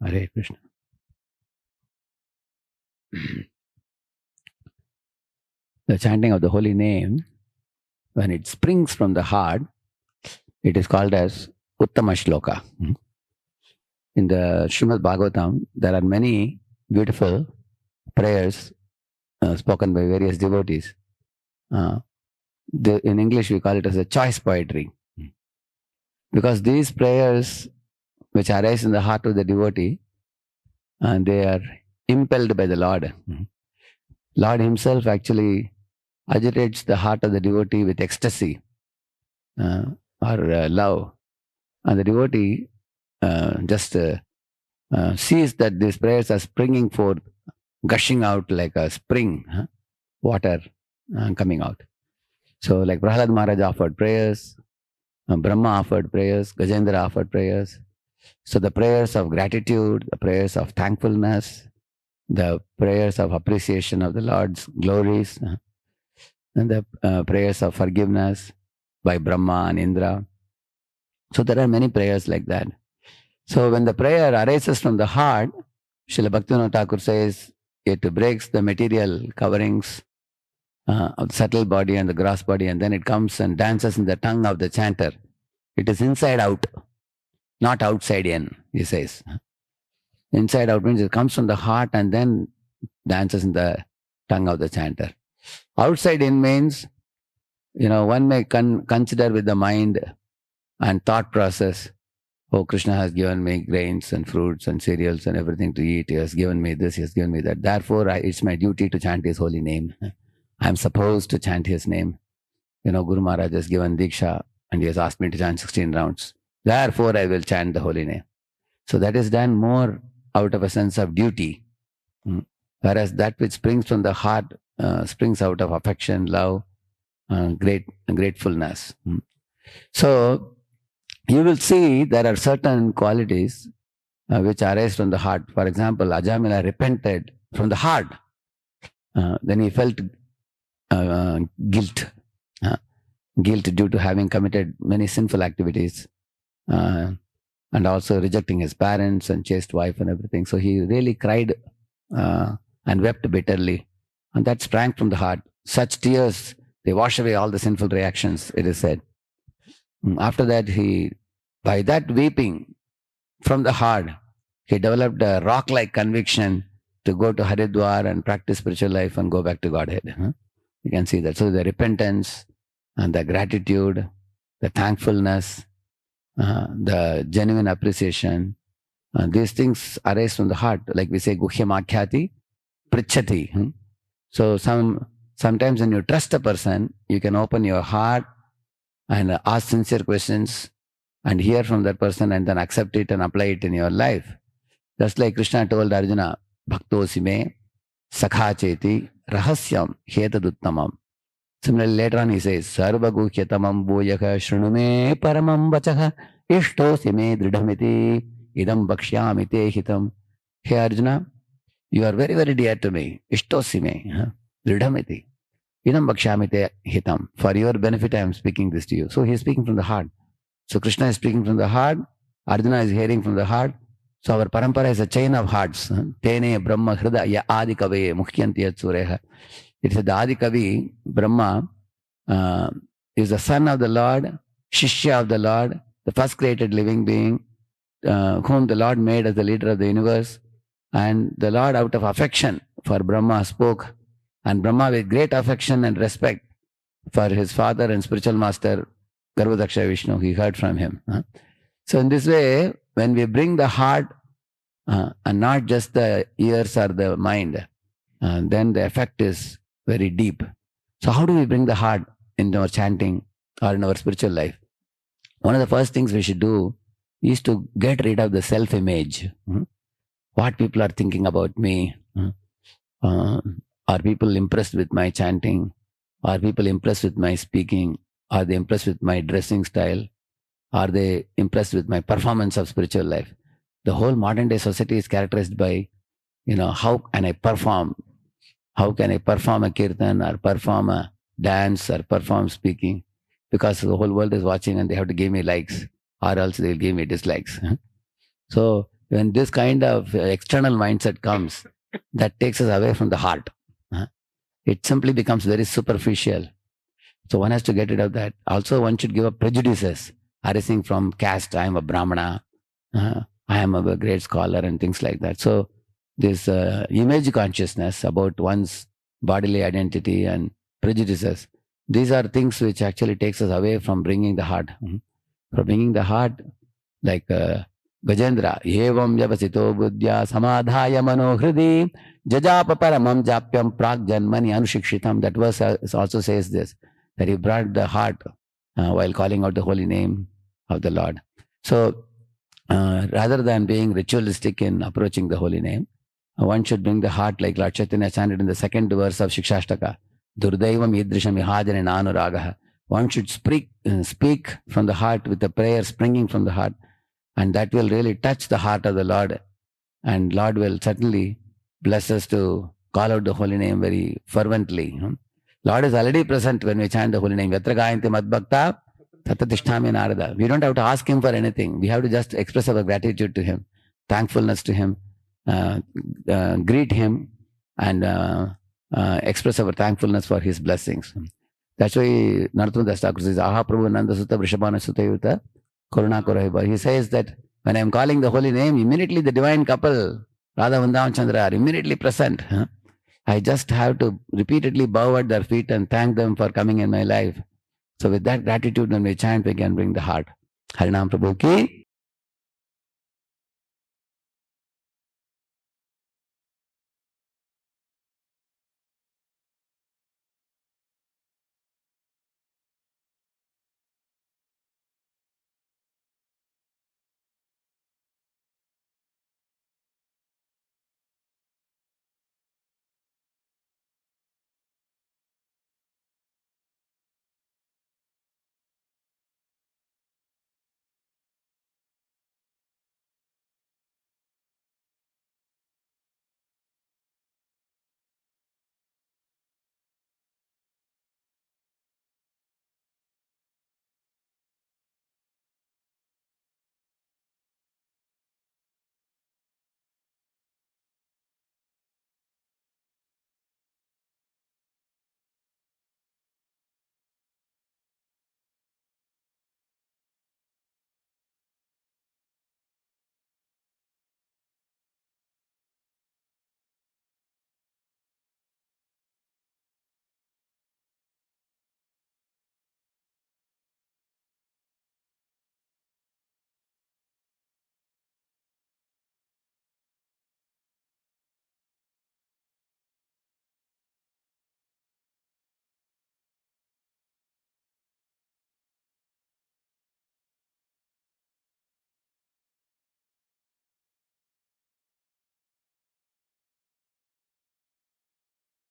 Hare Krishna. The chanting of the holy name, when it springs from the heart, it is called as Uttama Shloka. In the Srimad Bhagavatam, there are many beautiful prayers spoken by various devotees. In English, we call it as a choice poetry. Because these prayers, which arise in the heart of the devotee, and they are impelled by the Lord. Lord himself actually agitates the heart of the devotee with ecstasy or love. And the devotee just sees that these prayers are springing forth, gushing out like a spring, water coming out. So like Prahlad Maharaj offered prayers, Brahma offered prayers, Gajendra offered prayers. So the prayers of gratitude, the prayers of thankfulness, the prayers of appreciation of the Lord's glories, and the prayers of forgiveness by Brahma and Indra. So there are many prayers like that. So when the prayer arises from the heart, Srila Bhaktivinoda Thakur says, it breaks the material coverings of the subtle body and the gross body, and then it comes and dances in the tongue of the chanter. It is inside out, not outside in, he says. Inside out means it comes from the heart and then dances in the tongue of the chanter. Outside in means, one may consider with the mind and thought process, oh, Krishna has given me grains and fruits and cereals and everything to eat. He has given me this, he has given me that. Therefore, it's my duty to chant his holy name. I am supposed to chant his name. Guru Maharaj has given Diksha and he has asked me to chant 16 rounds. Therefore, I will chant the holy name. So that is done more out of a sense of duty. Whereas that which springs from the heart springs out of affection, love, gratefulness. So you will see there are certain qualities which arise from the heart. For example, Ajamila repented from the heart. Then he felt guilt due to having committed many sinful activities and also rejecting his parents and chaste wife and everything. So he really cried and wept bitterly, and that sprang from the heart. Such tears, they wash away all the sinful reactions, it is said. After that, by that weeping from the heart, he developed a rock-like conviction to go to Haridwar and practice spiritual life and go back to Godhead. You can see that. So the repentance and the gratitude, the thankfulness, the genuine appreciation, these things arise from the heart. Like we say, Guhyam Akhyati Prichati. So sometimes when you trust a person, you can open your heart and ask sincere questions and hear from that person and then accept it and apply it in your life. Just like Krishna told Arjuna, Bhaktosi me sakha cheti rahasyam hetaduttamam. Similarly, later on he says, Sarva guhyatamam bhuyaka shrunume paramam vachaha ishtosi me dridhamiti idam bhakshyami te hitam. Hey Arjuna, you are very, very dear to me. Ishtosi me dridhamiti idam bhakshyami te hitam. For your benefit I am speaking this to you. So he is speaking from the heart. So Krishna is speaking from the heart. Arjuna is hearing from the heart. So our parampara is a chain of hearts. Tene Brahma Hridaya Adi Kavaye Mukhyanti Yatsureha. It is the Adi Kavi, Brahma, is the son of the Lord, Shishya of the Lord, the first created living being, whom the Lord made as the leader of the universe. And the Lord, out of affection for Brahma, spoke. And Brahma, with great affection and respect for his father and spiritual master, Garbhodaksha Vishnu, he heard from him. So in this way, when we bring the heart and not just the ears or the mind, then the effect is very deep. So how do we bring the heart in our chanting or in our spiritual life? One of the first things we should do is to get rid of the self-image. What people are thinking about me? Are people impressed with my chanting? Are people impressed with my speaking? Are they impressed with my dressing style? Are they impressed with my performance of spiritual life? The whole modern day society is characterized by, how can I perform? How can I perform a kirtan or perform a dance or perform speaking? Because the whole world is watching and they have to give me likes or else they'll give me dislikes. So when this kind of external mindset comes, that takes us away from the heart. It simply becomes very superficial. So one has to get rid of that. Also, one should give up prejudices arising from caste. I am a Brahmana. I am a great scholar and things like that. So this image consciousness about one's bodily identity and prejudices, these are things which actually takes us away from bringing the heart. From bringing the heart, like Gajendra, evam vyavasito buddhya samadhaya manohridi jajapa paramam japyam prag janmani anushikshitam. That verse also says this, that he brought the heart while calling out the holy name of the Lord. So rather than being ritualistic in approaching the holy name, one should bring the heart like Lord Chaitanya chanted in the second verse of Shikshashtaka, Durdaivam idrisham ihajane nanuragaha. One should speak from the heart with a prayer springing from the heart, and that will really touch the heart of the Lord, and Lord will certainly bless us to call out the holy name very fervently. Lord is already present when we chant the holy name. Yatra gayanti madbhakta tatatishthami narada. We don't have to ask him for anything. We have to just express our gratitude to him, thankfulness to him, greet him, and express our thankfulness for his blessings. That's why Narottama Das Thakur says, Aha Prabhu Nanda Sutta Vrishabhana Sutta Yuta Karuna Koraiba. He says that when I am calling the holy name, immediately the divine couple, Radha Vrindavan Chandra, are immediately present. I just have to repeatedly bow at their feet and thank them for coming in my life. So with that gratitude, when we chant, we can bring the heart. Harinam Prabhu ki